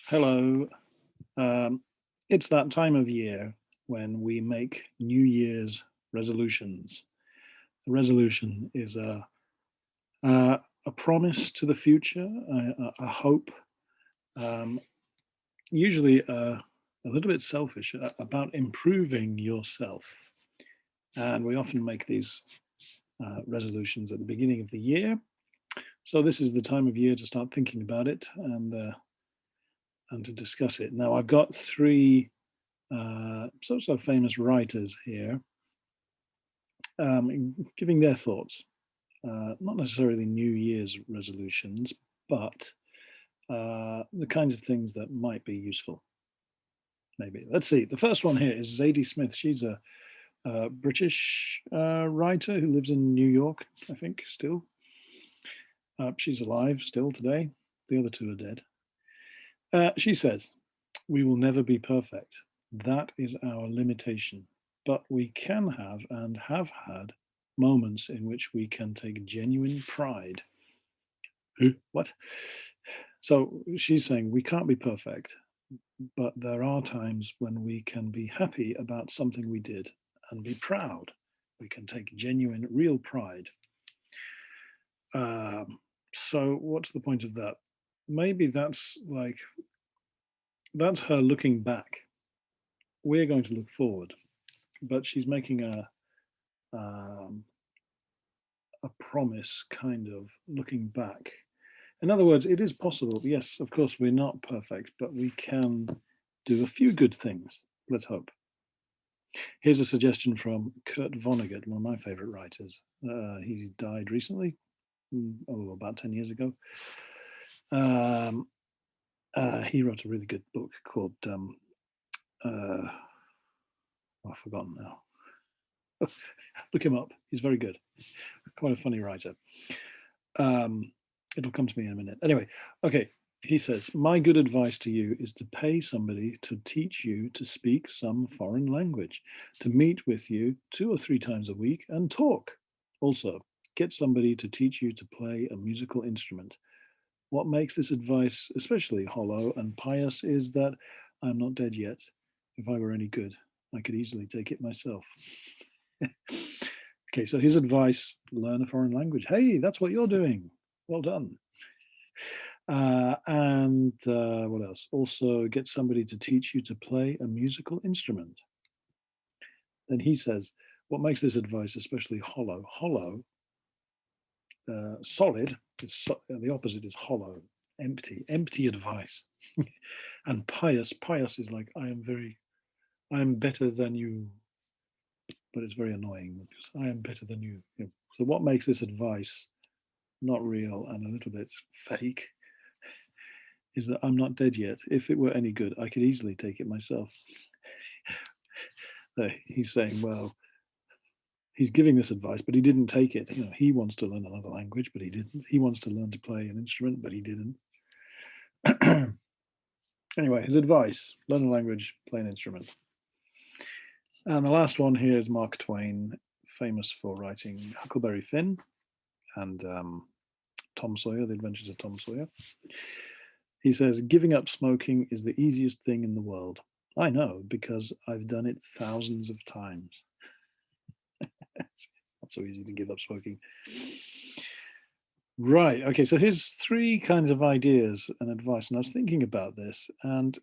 Hello. Um, it's that time of year when we make New Year's resolutions. A resolution is a promise to the future, a hope, um, usually a little bit selfish about improving yourself. And we often make these resolutions at the beginning of the year. So this is the time of year to start thinking about it and to discuss it. Now I've got three so famous writers here, giving their thoughts, not necessarily New Year's resolutions, but the kinds of things that might be useful. Maybe. Let's see. The first one here is Zadie Smith. She's a British writer who lives in New York, I think, still. She's alive still today. The other two are dead. She says, "We will never be perfect. That is our limitation. But we can have and have had moments in which we can take genuine pride." What? So she's saying we can't be perfect, but there are times when we can be happy about something we did and be proud. We can take genuine, real pride. So what's the point of that? Maybe that's her looking back. We're going to look forward, but she's making um, a promise, kind of looking back. In other words, it is possible. Yes, of course, we're not perfect, but we can do a few good things. Let's hope. Here's a suggestion from Kurt Vonnegut, one of my favorite writers. He died recently, about 10 years ago. He wrote a really good book called, I've forgotten now. Look him up. He's very good. Quite a funny writer. It'll come to me in a minute. Anyway, okay. He says, "My good advice to you is to pay somebody to teach you to speak some foreign language, to meet with you 2 or 3 times a week and talk. Also, get somebody to teach you to play a musical instrument. What makes this advice especially hollow and pious is that I'm not dead yet. If I were any good, I could easily take it myself." Okay, so his advice: learn a foreign language. Hey, that's what you're doing. Well done. And what else? Also, get somebody to teach you to play a musical instrument. Then he says, what makes this advice especially hollow? Hollow, solid, the opposite is hollow, empty advice. And pious is like, I'm better than you, but it's very annoying because I am better than you. So what makes this advice not real and a little bit fake is that I'm not dead yet. If it were any good, I could easily take it myself. He's saying, well, he's giving this advice, but he didn't take it. He wants to learn another language, but he didn't. He wants to learn to play an instrument, but he didn't. Anyway, his advice: learn a language, play an instrument. And the last one here is Mark Twain, famous for writing Huckleberry Finn and Tom Sawyer, The Adventures of Tom Sawyer. He says, "Giving up smoking is the easiest thing in the world. I know because I've done it thousands of times." It's not so easy to give up smoking. Right. Okay. So here's three kinds of ideas and advice. And I was thinking about this. And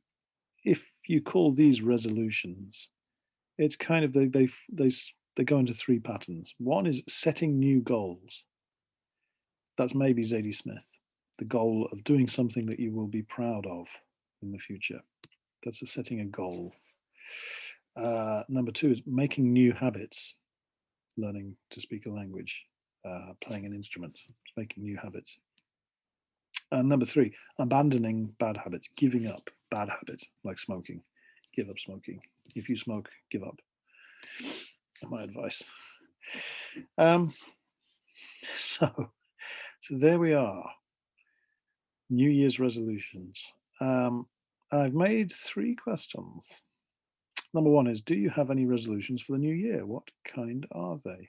if you call these resolutions, it's kind of they go into three patterns. One is setting new goals. That's maybe Zadie Smith, the goal of doing something that you will be proud of in the future. That's setting a goal. Number two is making new habits, learning to speak a language, playing an instrument, making new habits. And number three, abandoning bad habits, giving up bad habits like smoking. Give up smoking. If you smoke, give up. My advice. So there we are. New Year's resolutions. I've made 3 questions. Number one is, do you have any resolutions for the new year? What kind are they?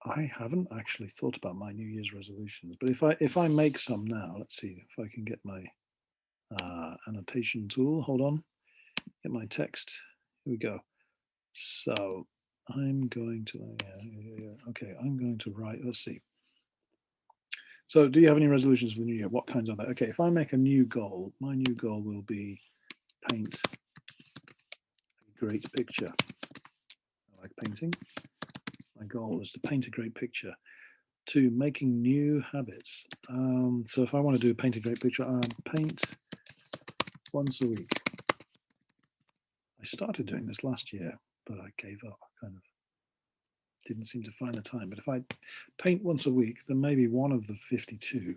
I haven't actually thought about my New Year's resolutions, but if I make some now, let's see if I can get my annotation tool. Hold on, get my text. Here we go. So I'm going to, okay, I'm going to write, let's see. So do you have any resolutions for the new year? What kinds are they? Okay, if I make a new goal, my new goal will be paint a great picture. I like painting. My goal is to paint a great picture. 2, making new habits. So if I want to do paint a great picture, paint once a week. I started doing this last year, but I gave up. I kind of didn't seem to find the time. But if I paint once a week, then maybe one of the 52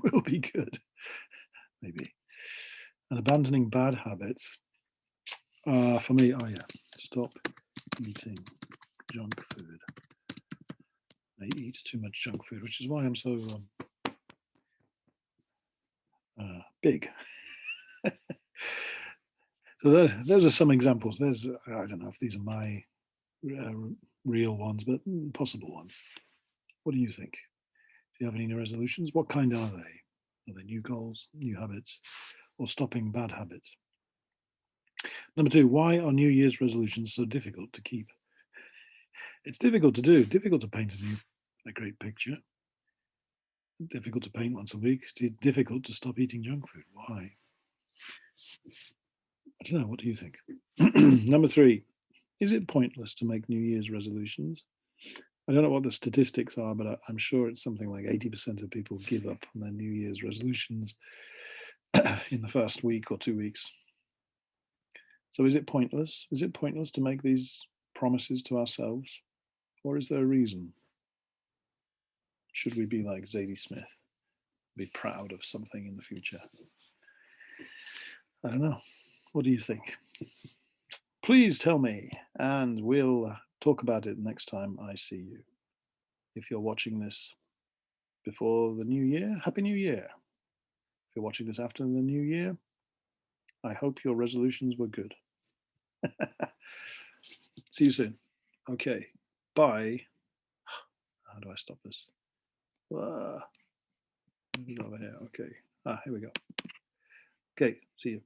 will be good. Maybe. And abandoning bad habits. For me, oh yeah, stop eating junk food. I eat too much junk food, which is why I'm so big. So those are some examples. There's, I don't know if these are my real ones, but possible ones. What do you think? Do you have any new resolutions? What kind are they? Are they new goals, new habits, or stopping bad habits? Number 2, why are New Year's resolutions so difficult to keep? It's difficult to do, difficult to paint a great picture, difficult to paint once a week, it's difficult to stop eating junk food. Why? I don't know. What do you think? Number 3, is it pointless to make New Year's resolutions? I don't know what the statistics are, but I'm sure it's something like 80% of people give up on their New Year's resolutions in the first week or 2 weeks. So is it pointless? Is it pointless to make these promises to ourselves? Or is there a reason? Should we be like Zadie Smith, be proud of something in the future? I don't know. What do you think? Please tell me, and we'll talk about it next time I see you. If you're watching this before the new year, Happy New Year. If you're watching this after the new year, I hope your resolutions were good. See you soon. Okay, bye. How do I stop this? Over here. Okay. Here we go. Okay, see you.